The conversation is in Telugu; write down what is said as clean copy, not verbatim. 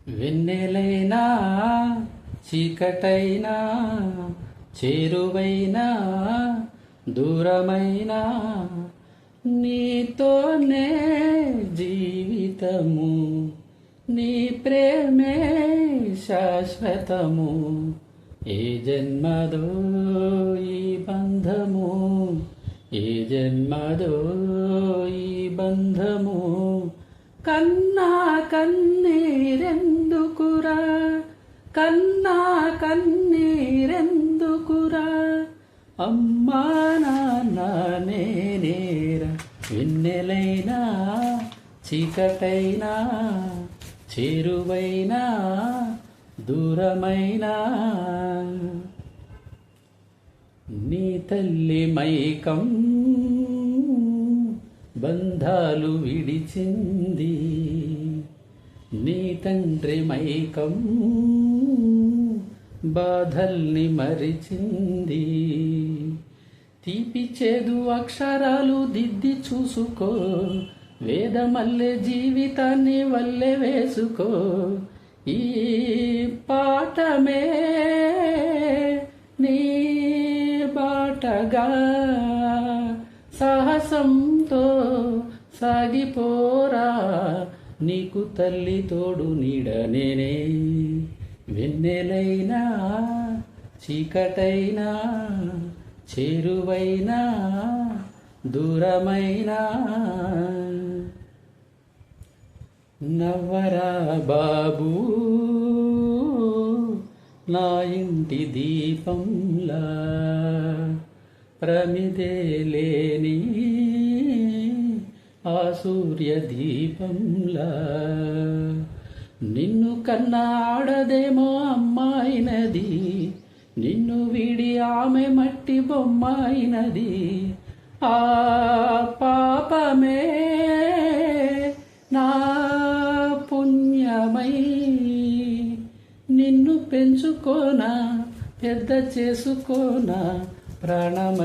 వెన్నెలైనా చీకటైనా చేరువైనా దూరమైనా నీతోనే జీవితము, నీ ప్రేమే శాశ్వతము. ఏ జన్మదో ఈ బంధము, ఏ జన్మదో ఈ బంధము. కన్నా కన్నీరెందుకురా, కన్నా కన్నీరెందుకురా, అమ్మా నాన్న నేనేరా. వెన్నెలైనా చీకటైనా చేరువైనా దూరమైనా నీ తల్లి మైకం బంధాలు విడిచింది, నీ తండ్రి మైకం బాధల్ని మరిచింది. తీపి చేదు అక్షరాలు దిద్ది చూసుకో, వేదమల్లె జీవితాన్ని వల్లె వేసుకో. ఈ పాఠమే నీ బాటగా సాహసంతో సాగిపోరా, నీకు తల్లి తోడు నీడ నేనే. వెన్నెలైనా చీకటైనా చేరువైనా దూరమైనా నవ్వరా బాబూ నా ఇంటి దీపంలా, ప్రమిదే లేని ఆ సూర్య దీపంలా. నిన్ను కన్నా ఆడదేమో అమ్మాయినది, నిన్ను వీడి ఆమె మట్టి బొమ్మాయినది. ఆ పాపమే నా పుణ్యమై నిన్ను పెంచుకోనా, పెద్ద చేసుకోనా ప్రాణమై.